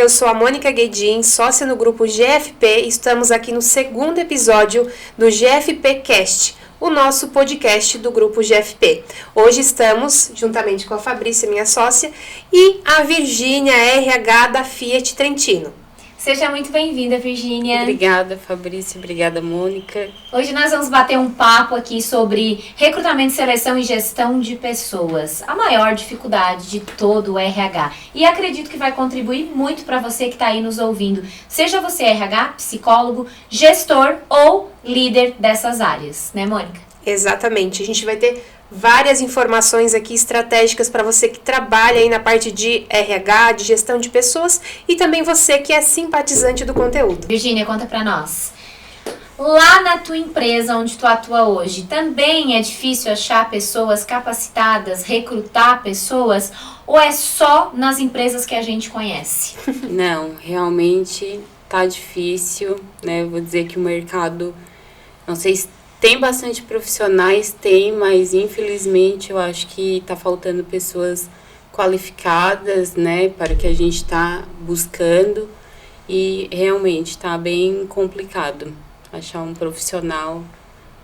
Eu sou a Mônica Guedin, sócia no grupo GFP, e estamos aqui no segundo episódio do GFP Cast, o nosso podcast do grupo GFP. Hoje estamos, juntamente com a Fabrícia, minha sócia, e a Virgínia, RH da Fiat Trentino. Seja muito bem-vinda, Virgínia. Obrigada, Fabrícia. Obrigada, Mônica. Hoje nós vamos bater um papo aqui sobre recrutamento, seleção e gestão de pessoas. A maior dificuldade de todo o RH. E acredito que vai contribuir muito para você que está aí nos ouvindo. Seja você RH, psicólogo, gestor ou líder dessas áreas. Né, Mônica? Exatamente. A gente vai ter várias informações aqui estratégicas para você que trabalha aí na parte de RH, de gestão de pessoas, e também você que é simpatizante do conteúdo. Virgínia, conta para nós. Lá na tua empresa onde tu atua hoje, também é difícil achar pessoas capacitadas, recrutar pessoas, ou é só nas empresas que a gente conhece? Não, realmente tá difícil, né? Vou dizer que o mercado, não sei se tem bastante profissionais, mas infelizmente eu acho que está faltando pessoas qualificadas, né, para o que a gente está buscando, e realmente está bem complicado achar um profissional,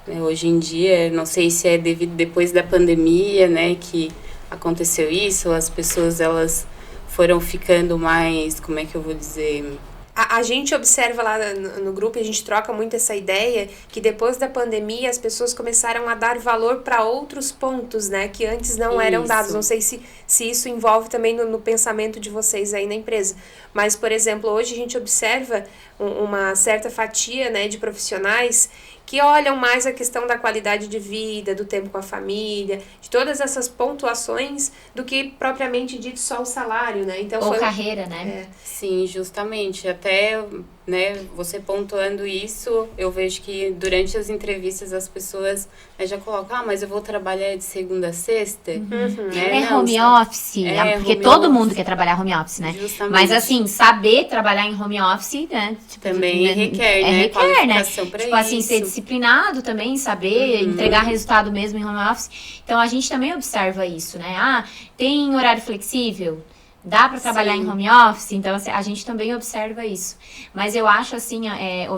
né, hoje em dia. Não sei se é depois da pandemia, né, que aconteceu isso, as pessoas elas foram ficando mais, como é que eu vou dizer... A gente observa lá no grupo, e a gente troca muito essa ideia, que depois da pandemia as pessoas começaram a dar valor para outros pontos, né, que antes não eram dados. Não sei se isso envolve também no pensamento de vocês aí na empresa. Mas, por exemplo, hoje a gente observa uma certa fatia, né, de profissionais que olham mais a questão da qualidade de vida, do tempo com a família, de todas essas pontuações, do que propriamente dito só o salário, né? Então, ou carreira, né? Sim, justamente. Até, né, você pontuando isso, eu vejo que durante as entrevistas as pessoas, né, já colocam, mas eu vou trabalhar de segunda a sexta. Né? É home office, porque todo mundo quer trabalhar home office, né? Justamente. Mas assim, saber trabalhar em home office, né? Tipo, também requer, né? Requer, né? Tipo tipo assim, ser disciplinado também, saber entregar resultado mesmo em home office. Então a gente também observa isso, né? Ah, tem horário flexível? Dá para trabalhar em home office? Então, assim, a gente também observa isso. Mas eu acho, assim,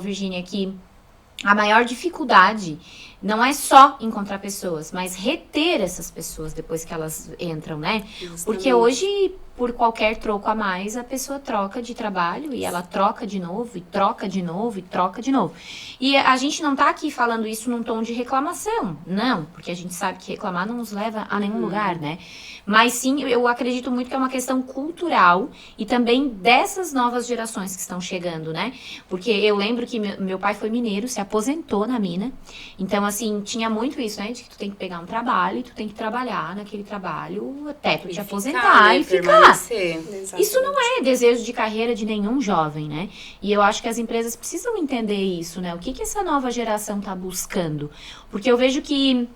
Virgínia, que a maior dificuldade não é só encontrar pessoas, mas reter essas pessoas depois que elas entram, né? Justamente. Porque hoje, por qualquer troco a mais, a pessoa troca de trabalho e ela troca de novo, e troca de novo, e troca de novo. E a gente não tá aqui falando isso num tom de reclamação, não, porque a gente sabe que reclamar não nos leva a nenhum lugar, né? Mas sim, eu acredito muito que é uma questão cultural e também dessas novas gerações que estão chegando, né? Porque eu lembro que meu pai foi mineiro, se aposentou na mina, então assim, tinha muito isso, né? De que tu tem que pegar um trabalho e tu tem que trabalhar naquele trabalho até tu te aposentar, né? E ficar. Isso não é desejo de carreira de nenhum jovem, né? E eu acho que as empresas precisam entender isso, né? O que essa nova geração tá buscando? Porque eu vejo que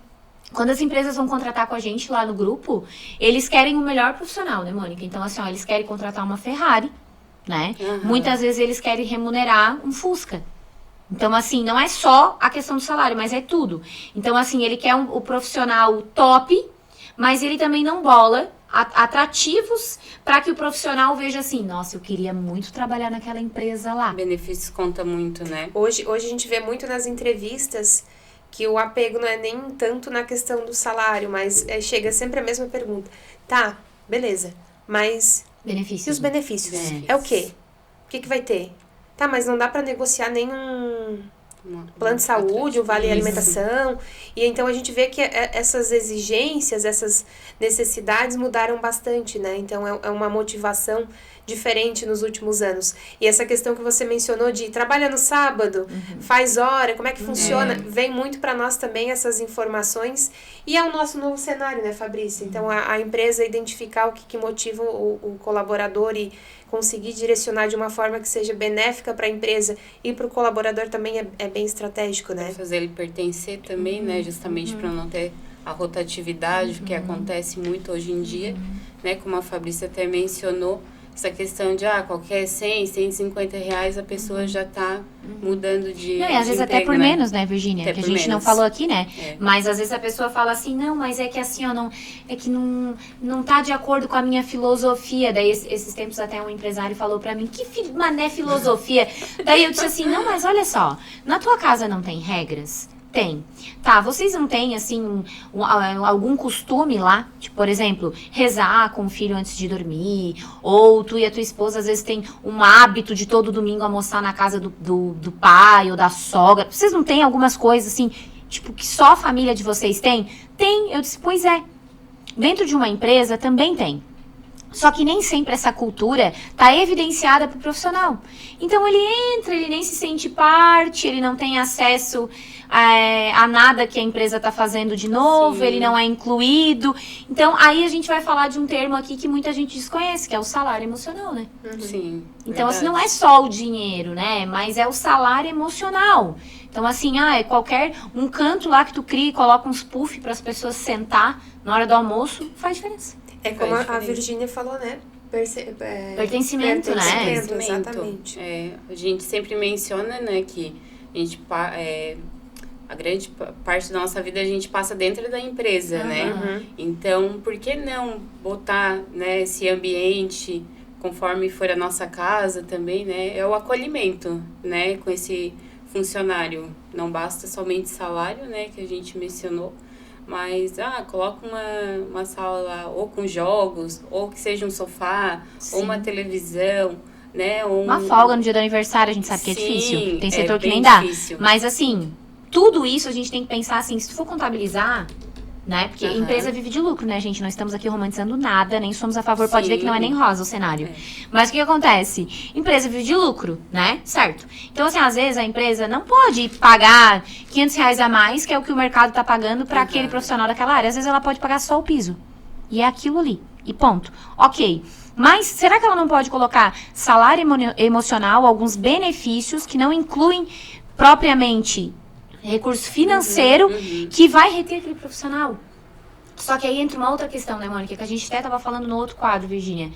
quando as empresas vão contratar com a gente lá no grupo, eles querem o melhor profissional, né, Mônica? Então, assim, ó, eles querem contratar uma Ferrari, né? Muitas vezes eles querem remunerar um Fusca. Então, assim, não é só a questão do salário, mas é tudo. Então, assim, ele quer o profissional top, mas ele também não bola atrativos para que o profissional veja assim, nossa, eu queria muito trabalhar naquela empresa lá. Benefícios conta muito, né? Hoje a gente vê muito nas entrevistas que o apego não é nem tanto na questão do salário, mas chega sempre a mesma pergunta. Tá, beleza, mas... benefícios. E os benefícios? É o quê? O que vai ter? Tá, mas não dá para negociar nenhum plano de saúde, um vale alimentação. E então a gente vê que essas exigências, essas necessidades mudaram bastante, né? Então é uma motivação diferente nos últimos anos. E essa questão que você mencionou de trabalha no sábado, faz hora, como é que funciona, vem muito para nós também essas informações, e é o nosso novo cenário, né, Fabrícia? Então a empresa identificar o que motiva o colaborador e conseguir direcionar de uma forma que seja benéfica para a empresa e para o colaborador também é bem estratégico, né? Fazer ele pertencer também, né, justamente para não ter a rotatividade que acontece muito hoje em dia, né, como a Fabrícia até mencionou, essa questão de qualquer 100, 150 reais a pessoa já tá mudando de Não, e às vezes emprego, até por né? menos, né, Virgínia? Até Que a por gente não menos. falou aqui, né? É. Mas às vezes a pessoa fala assim, não, mas é que assim, ó, não, é que não tá de acordo com a minha filosofia. Daí esses tempos até um empresário falou pra mim, mané filosofia? Daí eu disse assim, não, mas olha só, na tua casa não tem regras? Tem. Tá, vocês não têm, assim, algum costume lá? Tipo, por exemplo, rezar com o filho antes de dormir? Ou tu e a tua esposa, às vezes, tem um hábito de todo domingo almoçar na casa do pai ou da sogra? Vocês não têm algumas coisas, assim, tipo, que só a família de vocês tem? Tem. Eu disse, pois é. Dentro de uma empresa também tem. Só que nem sempre essa cultura está evidenciada para o profissional. Então ele entra, ele nem se sente parte, ele não tem acesso a nada que a empresa está fazendo de novo, ele não é incluído. Então aí a gente vai falar de um termo aqui que muita gente desconhece, que é o salário emocional, né? Sim. Então, verdade. assim, não é só o dinheiro, né? Mas é o salário emocional. Então, assim, é qualquer um canto lá que tu cria e coloca uns puff para as pessoas sentar na hora do almoço, faz diferença. É como a Virgínia falou, né? Pertencimento, né? Exatamente. A gente sempre menciona, né, que a gente a grande parte da nossa vida a gente passa dentro da empresa, né? Então, por que não botar, né, esse ambiente conforme for a nossa casa também, né? É o acolhimento, né, com esse funcionário. Não basta somente salário, né, que a gente mencionou, mas coloca uma sala lá, ou com jogos, ou que seja um sofá, ou uma televisão, né? Uma folga no dia do aniversário, a gente sabe que é difícil. Tem setor que nem difícil. dá. Mas assim, tudo isso a gente tem que pensar assim, se tu for contabilizar, né? Porque empresa vive de lucro, né, gente? Não estamos aqui romantizando nada, nem somos a favor. Pode ver que não é nem rosa o cenário. Mas o que acontece? Empresa vive de lucro, né? Certo. Então, assim, às vezes a empresa não pode pagar R$500 a mais, que é o que o mercado tá pagando para aquele profissional daquela área. Às vezes ela pode pagar só o piso. E é aquilo ali. E ponto. Ok. Mas será que ela não pode colocar salário emocional, alguns benefícios que não incluem propriamente recurso financeiro que vai reter aquele profissional? Só que aí entra uma outra questão, né, Mônica, que a gente até estava falando no outro quadro, Virgínia.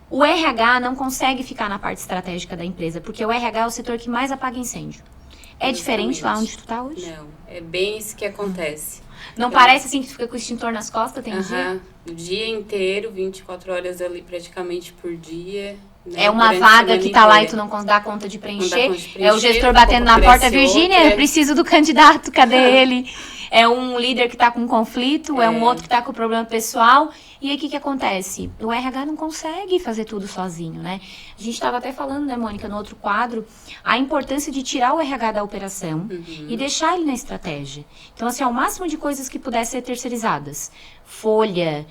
O RH não consegue ficar na parte estratégica da empresa, porque o RH é o setor que mais apaga incêndio. É diferente lá onde tu tá hoje? Não, é bem isso que acontece. Não parece assim que tu fica com o extintor nas costas, tem dia? O dia inteiro, 24 horas ali praticamente por dia. Né? É uma vaga que tá lá e tu não dá conta de preencher. É o gestor batendo na porta, Virgínia, eu preciso do candidato, cadê ele? É um líder que tá com conflito, é um outro que tá com problema pessoal. E aí o que acontece? O RH não consegue fazer tudo sozinho, né? A gente estava até falando, né, Mônica, no outro quadro, a importância de tirar o RH da operação e deixar ele na estratégia. Então, assim, ao máximo de coisas que pudessem ser terceirizadas. Folha,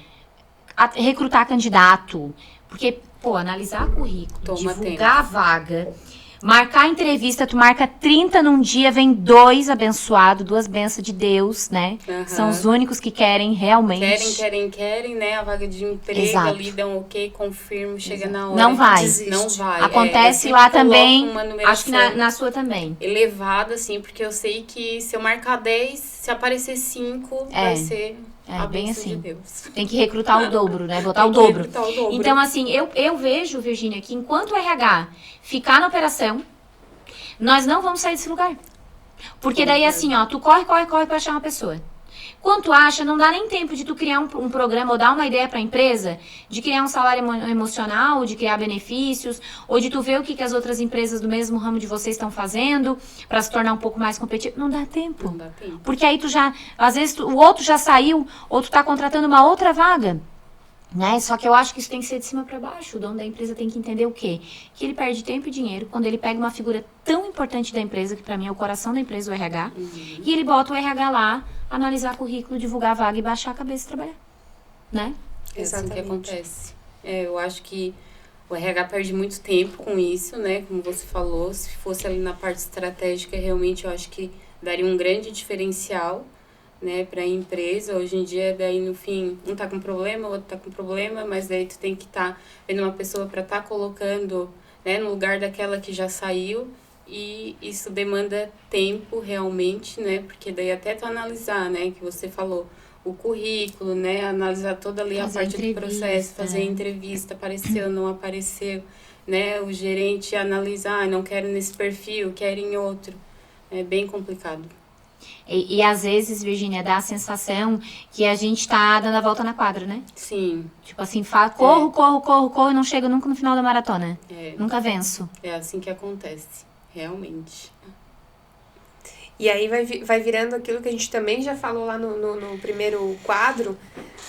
recrutar candidato, porque, analisar currículo, divulgar a vaga, marcar entrevista, tu marca 30 num dia, vem 2 abençoados, 2 bênçãos de Deus, né? São os únicos que querem realmente. Querem, né? A vaga de emprego ali, dão ok, confirmo, chega na hora. Não vai. Não vai. Acontece lá também, acho que na sua também. Elevada, assim, porque eu sei que se eu marcar 10, se aparecer 5, vai ser... bem assim. De Deus. Tem que recrutar o dobro, né? Botar o dobro. Então, assim, eu vejo, Virgínia, que enquanto o RH ficar na operação, nós não vamos sair desse lugar. Porque daí, assim, tu corre pra achar uma pessoa. Quando tu acha, não dá nem tempo de tu criar um programa ou dar uma ideia para a empresa de criar um salário emocional, de criar benefícios, ou de tu ver o que as outras empresas do mesmo ramo de vocês estão fazendo para se tornar um pouco mais competitivo. Não dá tempo. Não dá tempo. Porque aí tu já, às vezes o outro já saiu, ou tu tá contratando uma outra vaga. Né? Só que eu acho que isso tem que ser de cima para baixo. O dono da empresa tem que entender o quê? Que ele perde tempo e dinheiro quando ele pega uma figura tão importante da empresa, que para mim é o coração da empresa, o RH, e ele bota o RH lá, analisar currículo, divulgar a vaga e baixar a cabeça e trabalhar. Né? É assim que acontece. Eu acho que o RH perde muito tempo com isso, né? Como você falou, se fosse ali na parte estratégica, realmente eu acho que daria um grande diferencial, né, para a empresa. Hoje em dia, daí no fim, um tá com problema, o outro tá com problema, mas daí tu tem que estar vendo uma pessoa para estar colocando, né, no lugar daquela que já saiu, e isso demanda tempo realmente, né, porque daí até tu analisar, né, que você falou, o currículo, né? Analisar toda ali Fazer a parte do processo, fazer entrevista, apareceu, não apareceu, né? O gerente analisar, não quero nesse perfil, quero em outro. É bem complicado. E às vezes, Virgínia, dá a sensação que a gente tá dando a volta na quadra, né? Sim. Tipo assim, corro e não chego nunca no final da maratona. Nunca venço. É assim que acontece, realmente. E aí vai virando aquilo que a gente também já falou lá no primeiro quadro,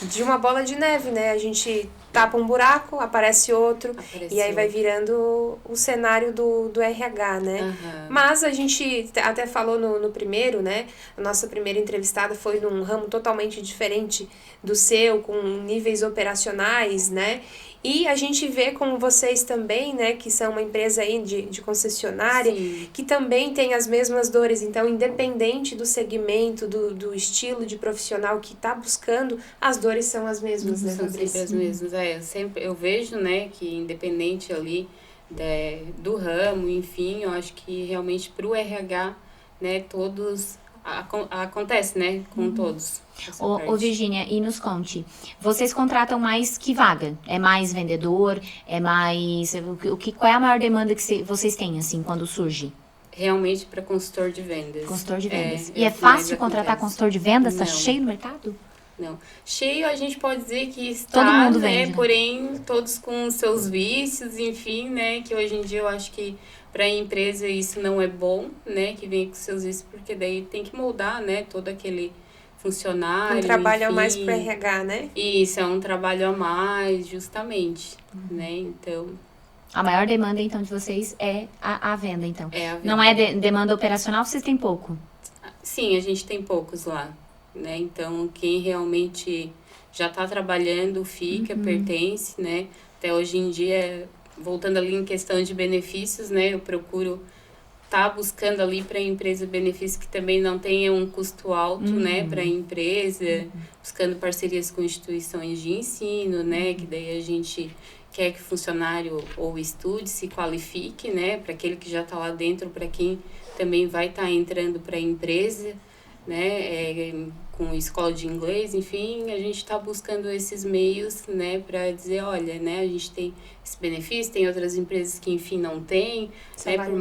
de uma bola de neve, né? A gente tapa um buraco, aparece outro, e aí vai virando o cenário do RH, né? Uhum. Mas a gente até falou no primeiro, né? A nossa primeira entrevistada foi num ramo totalmente diferente do seu, com níveis operacionais, né? E a gente vê como vocês também, né, que são uma empresa aí de concessionária, Sim. que também tem as mesmas dores. Então, independente do segmento, do estilo de profissional que está buscando, as dores são as mesmas, né, São Fabrício? sempre as mesmas. Eu vejo, né, que independente ali do ramo, enfim, eu acho que realmente para o RH, né, todos... acontece, né, com todos. Ô Virgínia, e nos conte, vocês contratam mais que vaga? É mais vendedor? É mais... Qual é a maior demanda que vocês têm, assim, quando surge? Realmente para consultor de vendas. Consultor de vendas. E é fácil contratar consultor de vendas? Tá cheio no mercado? Não. Cheio a gente pode dizer que está, todo mundo né? vende, né? Porém, todos com seus vícios, enfim, né? Que hoje em dia eu acho que para a empresa isso não é bom, né? Que vem com seus vícios, porque daí tem que moldar, né? Todo aquele funcionário, Um trabalho enfim. a mais para RH, né? Isso, é um trabalho a mais, justamente, né? Então... A maior demanda, então, de vocês é a venda, então. É a venda. Não é demanda operacional, vocês têm pouco? Sim, a gente tem poucos lá, né? Então, quem realmente já está trabalhando, fica, pertence, né? Até hoje em dia, voltando ali em questão de benefícios, né? Eu procuro estar buscando ali para a empresa benefícios que também não tenha um custo alto, né? Para a empresa, buscando parcerias com instituições de ensino, né? Que daí a gente quer que o funcionário ou estude, se qualifique, né? Para aquele que já está lá dentro, para quem também vai estar entrando para a empresa, né? Com escola de inglês, enfim, a gente está buscando esses meios, né? Para dizer, olha, né? A gente tem esse benefício, tem outras empresas que, enfim, não tem, né? Por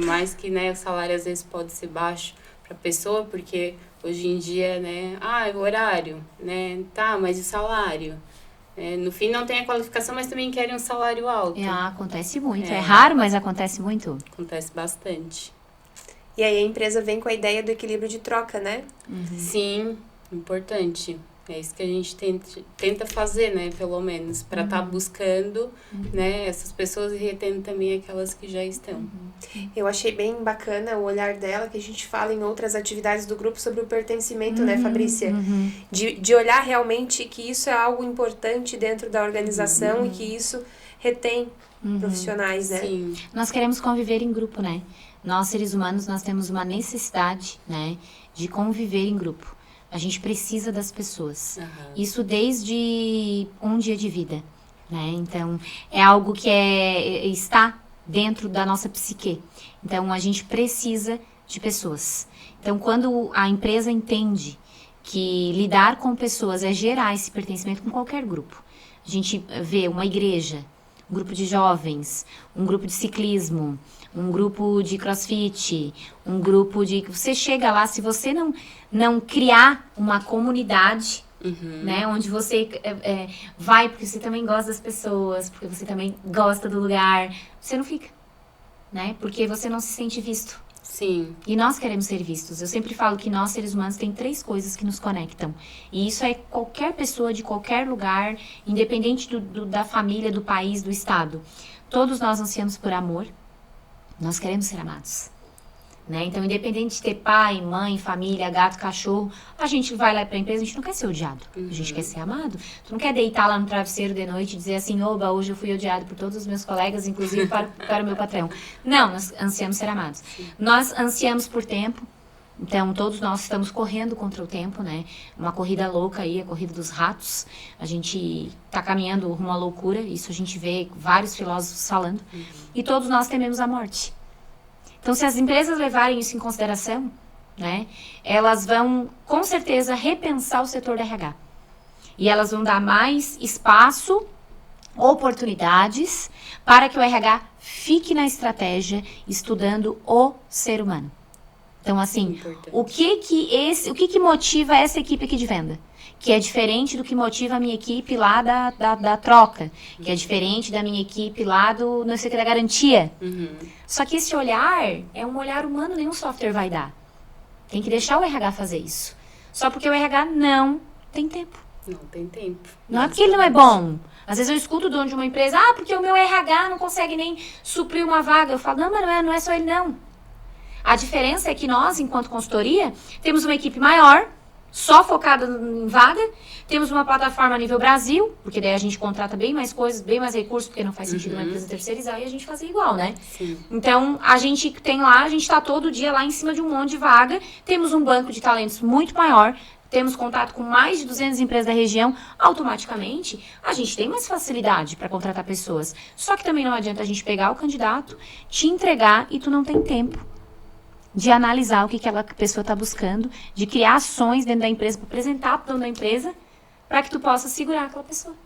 mais que, né? O salário às vezes pode ser baixo para a pessoa, porque hoje em dia, né? O horário, né? Tá, mas e o salário? No fim não tem a qualificação, mas também querem um salário alto. Acontece muito. É raro, mas acontece muito. Acontece bastante. E aí a empresa vem com a ideia do equilíbrio de troca, né? Sim, importante. É isso que a gente tenta fazer, né? Pelo menos, para estar buscando, né? Essas pessoas e retendo também aquelas que já estão. Eu achei bem bacana o olhar dela, que a gente fala em outras atividades do grupo sobre o pertencimento, né, Fabrícia? De olhar realmente que isso é algo importante dentro da organização e que isso retém profissionais, né? Sim. Nós queremos conviver em grupo, né? Nós, seres humanos, nós temos uma necessidade, né, de conviver em grupo. A gente precisa das pessoas. Isso desde um dia de vida, né? Então, é algo que está dentro da nossa psique. Então, a gente precisa de pessoas. Então, quando a empresa entende que lidar com pessoas é gerar esse pertencimento com qualquer grupo. A gente vê uma igreja, um grupo de jovens, um grupo de ciclismo, um grupo de crossfit, um grupo de... Você chega lá, se você não criar uma comunidade, né, onde você vai porque você também gosta das pessoas, porque você também gosta do lugar, você não fica, né? Porque você não se sente visto. Sim. E nós queremos ser vistos. Eu sempre falo que nós, seres humanos, tem 3 coisas que nos conectam. E isso é qualquer pessoa de qualquer lugar, independente da família, do país, do estado. Todos nós ansiamos por amor. Nós queremos ser amados. Né? Então, independente de ter pai, mãe, família, gato, cachorro, a gente vai lá pra empresa, a gente não quer ser odiado. A gente quer ser amado. Tu não quer deitar lá no travesseiro de noite e dizer assim, oba, hoje eu fui odiado por todos os meus colegas, inclusive para o meu patrão. Não, nós ansiamos ser amados. Nós ansiamos por tempo. Então, todos nós estamos correndo contra o tempo, né? Uma corrida louca aí, a corrida dos ratos. A gente tá caminhando rumo à loucura, isso a gente vê vários filósofos falando. E todos nós tememos a morte. Então, se as empresas levarem isso em consideração, né? Elas vão, com certeza, repensar o setor do RH. E elas vão dar mais espaço, oportunidades, para que o RH fique na estratégia, estudando o ser humano. Então, assim, o que motiva essa equipe aqui de venda? Que é diferente do que motiva a minha equipe lá da troca, que é diferente da minha equipe lá do não sei o que da garantia. Só que esse olhar é um olhar humano, nenhum software vai dar. Tem que deixar o RH fazer isso. Só porque o RH não tem tempo. Não tem tempo. Não é porque ele não é bom. Às vezes eu escuto o dono de uma empresa, porque o meu RH não consegue nem suprir uma vaga. Eu falo, não, mas não é só ele não. A diferença é que nós, enquanto consultoria, temos uma equipe maior, só focada em vaga, temos uma plataforma a nível Brasil, porque daí a gente contrata bem mais coisas, bem mais recursos, porque não faz sentido uma empresa terceirizar e a gente fazer igual, né? Sim. Então, a gente tem lá, a gente está todo dia lá em cima de um monte de vaga, temos um banco de talentos muito maior, temos contato com mais de 200 empresas da região, automaticamente a gente tem mais facilidade para contratar pessoas. Só que também não adianta a gente pegar o candidato, te entregar e tu não tem tempo de analisar o que aquela pessoa está buscando, de criar ações dentro da empresa, para apresentar para o dono da empresa, para que tu possa segurar aquela pessoa.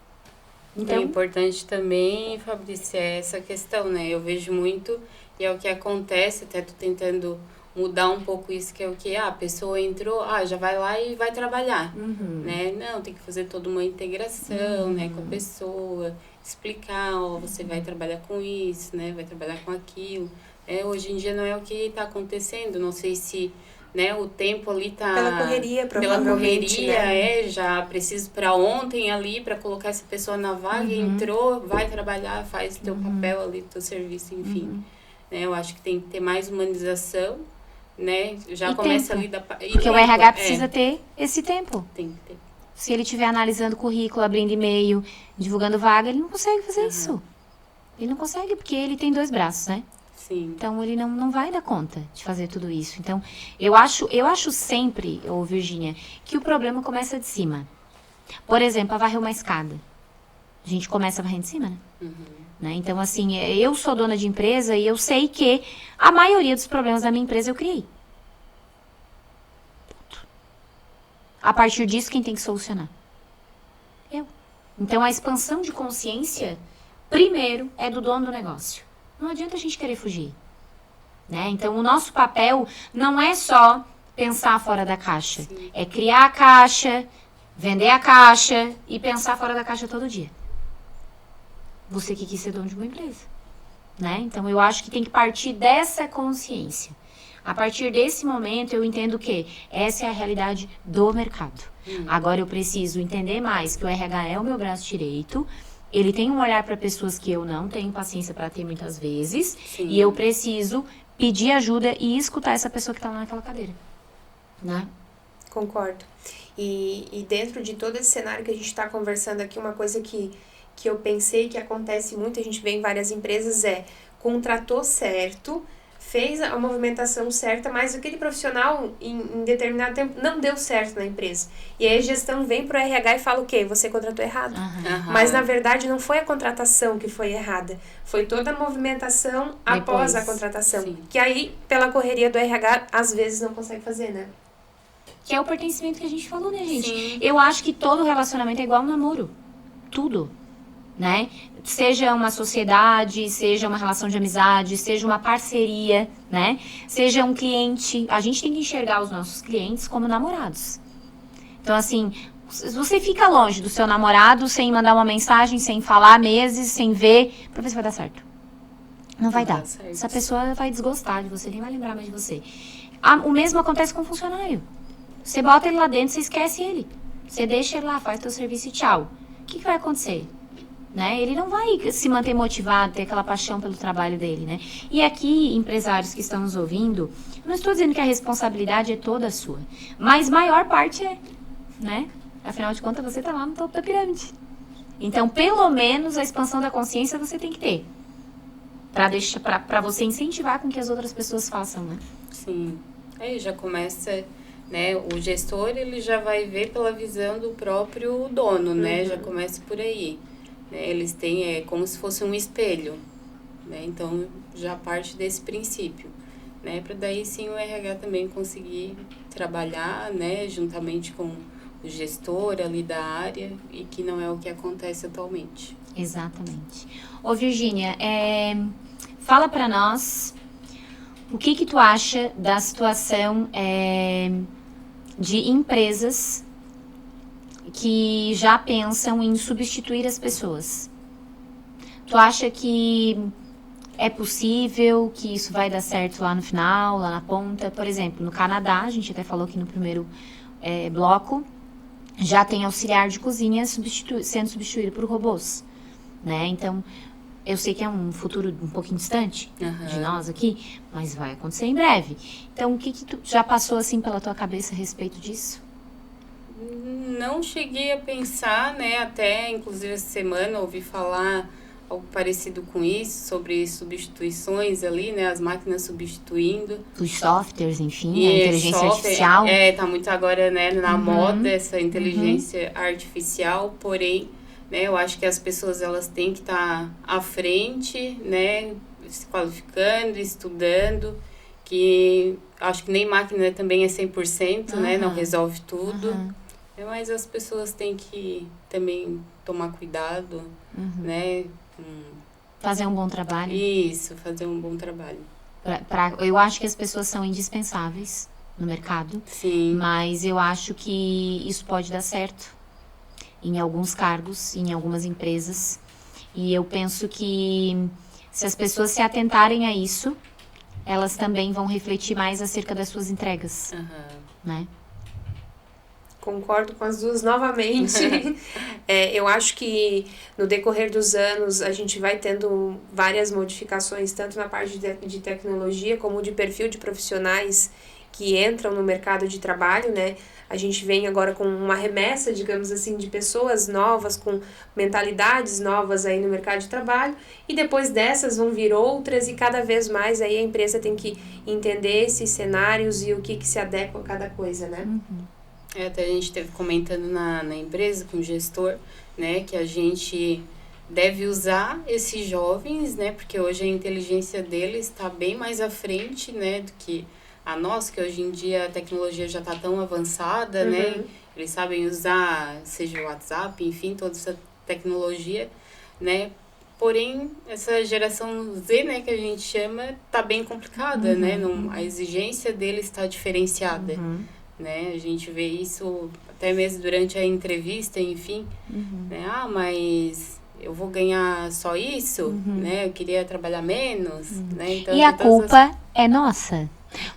Então, é importante também, Fabrícia, essa questão, né? Eu vejo muito, e é o que acontece, até tô tentando mudar um pouco isso, que é o que a pessoa entrou, já vai lá e vai trabalhar, né? Não, tem que fazer toda uma integração, né, com a pessoa, explicar, você vai trabalhar com isso, né, vai trabalhar com aquilo. Hoje em dia não é o que está acontecendo, não sei se, né, o tempo ali tá... Pela correria, provavelmente, pela correria, já preciso para ontem ali, para colocar essa pessoa na vaga, entrou, vai trabalhar, faz teu papel ali, teu serviço, enfim. Né, eu acho que tem que ter mais humanização, né, já e começa tempo. ali da... Porque o RH precisa ter esse tempo. Tem que ter. Se ele estiver analisando currículo, abrindo e-mail, divulgando vaga, ele não consegue fazer isso. Ele não consegue, porque ele tem 2 braços, né? Sim. Então, ele não vai dar conta de fazer tudo isso. Então, eu acho sempre, Virgínia, que o problema começa de cima. Por exemplo, a varrer uma escada. A gente começa a varrer de cima, né? Então, assim, eu sou dona de empresa e eu sei que a maioria dos problemas da minha empresa eu criei. A partir disso, quem tem que solucionar? Eu. Então, a expansão de consciência, primeiro, é do dono do negócio. Não adianta a gente querer fugir, né? Então, o nosso papel não é só pensar fora da caixa. Sim. É criar a caixa, vender a caixa e pensar fora da caixa todo dia. Você que quis ser dono de uma empresa, né? Então, eu acho que tem que partir dessa consciência. A partir desse momento, eu entendo que essa é a realidade do mercado. Agora, eu preciso entender mais que o RH é o meu braço direito. Ele tem um olhar para pessoas que eu não tenho paciência para ter muitas vezes. Sim. E eu preciso pedir ajuda e escutar essa pessoa que está lá naquela cadeira, né? Concordo. E dentro de todo esse cenário que a gente está conversando aqui, uma coisa que eu pensei que acontece muito, a gente vê em várias empresas, contratou certo, fez a movimentação certa, mas aquele profissional em determinado tempo não deu certo na empresa. E aí a gestão vem pro RH e fala o quê? Você contratou errado. Mas na verdade não foi a contratação que foi errada. Foi toda a movimentação após a contratação. Sim. Que aí, pela correria do RH, às vezes não consegue fazer, né? Que é o pertencimento que a gente falou, né, gente? Sim. Eu acho que todo relacionamento é igual um namoro. Tudo. Né? Seja uma sociedade, seja uma relação de amizade, seja uma parceria, né? Seja um cliente. A gente tem que enxergar os nossos clientes como namorados. Então, assim, você fica longe do seu namorado sem mandar uma mensagem, sem falar meses, sem ver, pra ver se vai dar certo. Não vai dar. Essa pessoa vai desgostar de você, nem vai lembrar mais de você. O mesmo acontece com o funcionário. Você bota ele lá dentro, você esquece ele. Você deixa ele lá, faz teu serviço e tchau. O que vai acontecer? Né? Ele não vai se manter motivado, ter aquela paixão pelo trabalho dele, né? E aqui, empresários que estão nos ouvindo, não estou dizendo que a responsabilidade é toda sua, mas maior parte é, né? Afinal de contas, você está lá no topo da pirâmide. Então, pelo menos, a expansão da consciência você tem que ter. Para você incentivar com que as outras pessoas façam, né? Sim. Aí já começa, né? O gestor, ele já vai ver pela visão do próprio dono, né? Já começa por aí. Eles têm como se fosse um espelho, né? Então já parte desse princípio, né, para daí sim o RH também conseguir trabalhar, né, juntamente com o gestor ali da área, e que não é o que acontece atualmente. Exatamente. Ô Virgínia, fala para nós o que tu acha da situação de empresas que já pensam em substituir as pessoas. Tu acha que é possível, que isso vai dar certo lá no final, lá na ponta? Por exemplo, no Canadá, a gente até falou aqui no primeiro bloco, já tem auxiliar de cozinha sendo substituído por robôs, né? Então, eu sei que é um futuro um pouquinho distante de nós aqui, mas vai acontecer em breve. Então, o que tu já passou assim pela tua cabeça a respeito disso? Não cheguei a pensar, né? Até, inclusive, essa semana ouvi falar algo parecido com isso, sobre substituições ali, né? As máquinas substituindo. Os softwares, enfim, a inteligência artificial. Tá muito agora, né, na moda essa inteligência artificial, porém, né, eu acho que as pessoas, elas têm que estar à frente, né, se qualificando, estudando, que acho que nem máquina também é 100%, né, não resolve tudo. Mas as pessoas têm que também tomar cuidado, né? Fazer um bom trabalho. Isso, fazer um bom trabalho. Eu acho que as pessoas são indispensáveis no mercado. Sim. Mas eu acho que isso pode dar certo em alguns cargos, em algumas empresas. E eu penso que se as pessoas se atentarem a isso, elas também vão refletir mais acerca das suas entregas, né? Concordo com as duas novamente. Eu acho que no decorrer dos anos a gente vai tendo várias modificações, tanto na parte de tecnologia como de perfil de profissionais que entram no mercado de trabalho, né? A gente vem agora com uma remessa, digamos assim, de pessoas novas, com mentalidades novas aí no mercado de trabalho, e depois dessas vão vir outras, e cada vez mais aí a empresa tem que entender esses cenários e o que se adequa a cada coisa, né? Até a gente esteve comentando na empresa com o gestor, né, que a gente deve usar esses jovens, né, porque hoje a inteligência deles está bem mais à frente, né, do que a nossa, que hoje em dia a tecnologia já está tão avançada, né, eles sabem usar, seja o WhatsApp, enfim, toda essa tecnologia, né, porém, essa geração Z, né, que a gente chama, tá bem complicada, né, a exigência deles está diferenciada. Né? A gente vê isso até mesmo durante a entrevista, enfim, né? Mas eu vou ganhar só isso, né? Eu queria trabalhar menos, né? Então, e a culpa é nossa.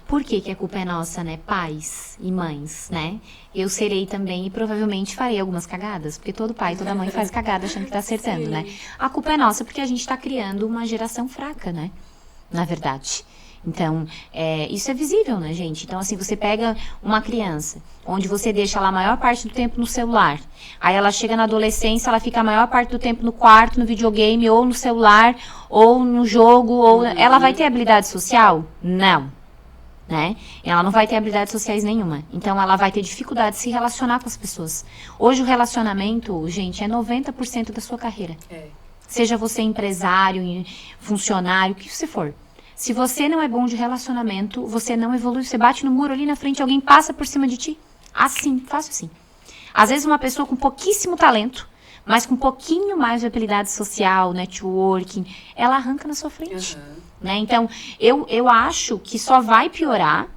Por que a culpa é nossa, né? Pais e mães, né? Eu serei também e provavelmente farei algumas cagadas, porque todo pai e toda mãe faz cagada achando que tá acertando, né? A culpa é nossa porque a gente tá criando uma geração fraca, né? Na verdade. Então, isso é visível, né, gente? Então, assim, você pega uma criança, onde você deixa ela a maior parte do tempo no celular. Aí ela chega na adolescência, ela fica a maior parte do tempo no quarto, no videogame, ou no celular, ou no jogo, ou... Ela vai ter habilidade social? Não. Né? Ela não vai ter habilidades sociais nenhuma. Então, ela vai ter dificuldade de se relacionar com as pessoas. Hoje, o relacionamento, gente, é 90% da sua carreira. Seja você empresário, funcionário, o que você for. Se você não é bom de relacionamento, você não evolui. Você bate no muro ali na frente, alguém passa por cima de ti. Assim, fácil assim. Às vezes uma pessoa com pouquíssimo talento, mas com um pouquinho mais de habilidade social, networking, ela arranca na sua frente. Né? Então, eu acho que só vai piorar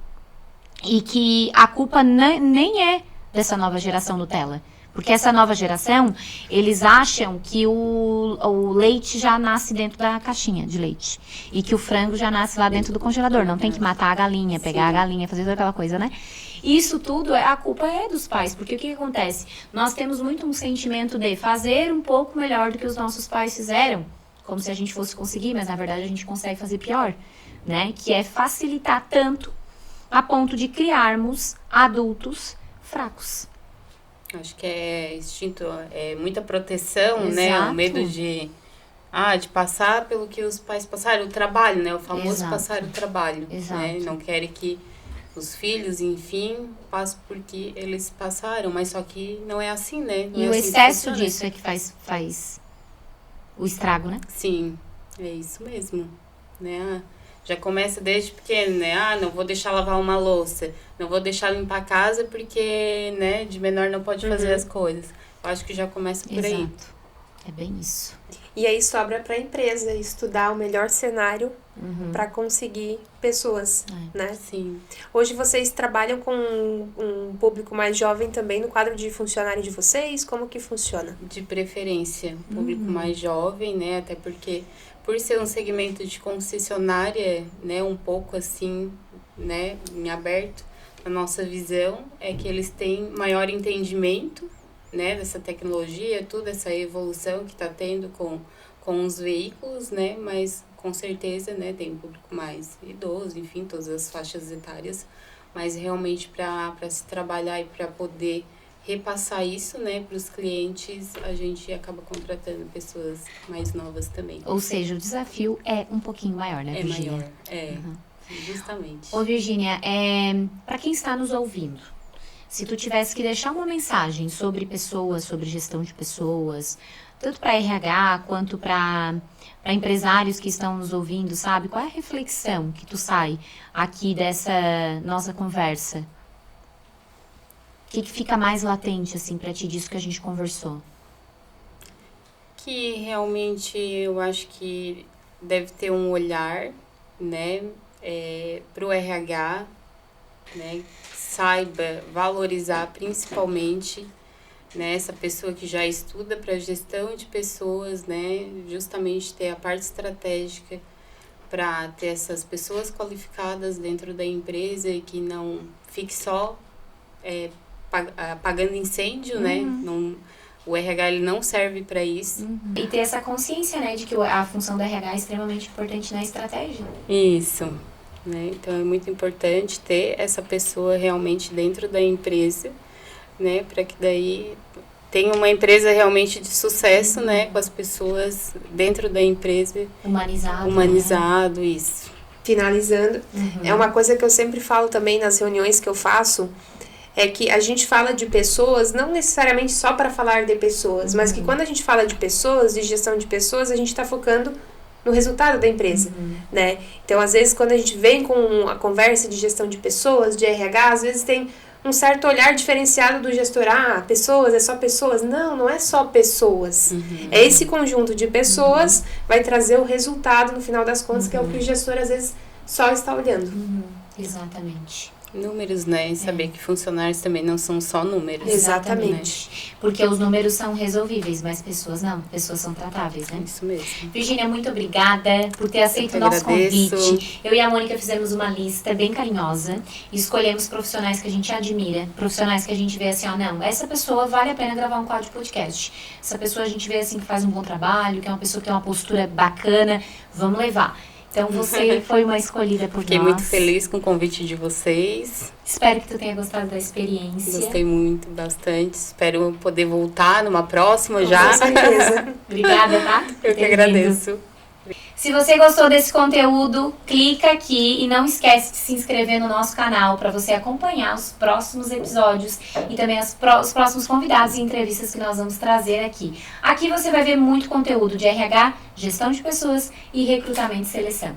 e que a culpa nem é dessa nova geração Nutella. Porque essa nova geração, eles acham que o leite já nasce dentro da caixinha de leite. E que o frango já nasce lá dentro do congelador. Não tem que matar a galinha, pegar a galinha, fazer toda aquela coisa, né? Isso tudo, a culpa é dos pais. Porque o que acontece? Nós temos muito um sentimento de fazer um pouco melhor do que os nossos pais fizeram. Como se a gente fosse conseguir, mas na verdade a gente consegue fazer pior. Né? Que é facilitar tanto a ponto de criarmos adultos fracos. Acho que é instinto, muita proteção, né? O medo de passar pelo que os pais passaram, o trabalho, né? O famoso passar o trabalho, né? Não querem que os filhos, enfim, passem por que eles passaram, mas só que não é assim, né? Não e o excesso disso é que faz o estrago, né? Sim, é isso mesmo, né? Já começa desde pequeno, né? Ah, não vou deixar lavar uma louça, não vou deixar limpar a casa porque, né, de menor não pode fazer as coisas. Eu acho que já começa por aí. Exato. É bem isso. E aí sobra para a empresa estudar o melhor cenário para conseguir pessoas, né? Sim. Hoje vocês trabalham com um público mais jovem também no quadro de funcionário de vocês? Como que funciona? De preferência, público mais jovem, né? Até porque, por ser um segmento de concessionária, né? Um pouco assim, né? Em aberto, a nossa visão é que eles têm maior entendimento, né? Dessa tecnologia, toda essa evolução que está tendo com os veículos, né? Mas com certeza, né? Tem um público mais idoso, enfim, todas as faixas etárias, mas realmente para se trabalhar e para poder repassar isso, né, para os clientes, a gente acaba contratando pessoas mais novas também. Ou seja, o desafio é um pouquinho maior, né, Virgínia? É maior, justamente. Ô, Virgínia, para quem está nos ouvindo, se tu tivesse que deixar uma mensagem sobre pessoas, sobre gestão de pessoas, tanto para RH quanto para empresários que estão nos ouvindo, sabe? Qual é a reflexão que tu sai aqui dessa nossa conversa? O que fica mais latente, assim, para ti disso que a gente conversou? Que realmente eu acho que deve ter um olhar, né, para o RH, né, saiba valorizar principalmente, né, essa pessoa que já estuda para gestão de pessoas, né, justamente ter a parte estratégica para ter essas pessoas qualificadas dentro da empresa e que não fique só apagando incêndio, né? Não, o RH ele não serve para isso. E ter essa consciência, né, de que a função do RH é extremamente importante na estratégia. Isso, né? Então é muito importante ter essa pessoa realmente dentro da empresa, né? Para que daí tenha uma empresa realmente de sucesso, né? Com as pessoas dentro da empresa. Humanizado, né? Isso. Finalizando, é uma coisa que eu sempre falo também nas reuniões que eu faço, é que a gente fala de pessoas, não necessariamente só para falar de pessoas, mas que quando a gente fala de pessoas, de gestão de pessoas, a gente está focando no resultado da empresa, né? Então, às vezes, quando a gente vem com a conversa de gestão de pessoas, de RH, às vezes tem um certo olhar diferenciado do gestor. Ah, pessoas, é só pessoas. Não, não é só pessoas. É esse conjunto de pessoas vai trazer o resultado, no final das contas, que é o que o gestor, às vezes, só está olhando. Exatamente. Números, né? E saber que funcionários também não são só números. Exatamente. Né? Porque os números são resolvíveis, mas pessoas não. Pessoas são tratáveis, né? Isso mesmo. Virgínia, muito obrigada por ter aceito o nosso convite. Eu e a Mônica fizemos uma lista bem carinhosa e escolhemos profissionais que a gente admira, profissionais que a gente vê assim, ó, não, essa pessoa vale a pena gravar um quadro de podcast. Essa pessoa a gente vê assim que faz um bom trabalho, que é uma pessoa que tem uma postura bacana, vamos levar. Então, você foi uma escolhida por Fiquei nós. muito feliz com o convite de vocês. Espero que tu tenha gostado da experiência. Gostei muito, bastante. Espero poder voltar numa próxima já. Com certeza. Obrigada, tá? Eu que agradeço. Se você gostou desse conteúdo, clica aqui e não esquece de se inscrever no nosso canal para você acompanhar os próximos episódios e também os próximos convidados e entrevistas que nós vamos trazer aqui. Aqui você vai ver muito conteúdo de RH, gestão de pessoas e recrutamento e seleção.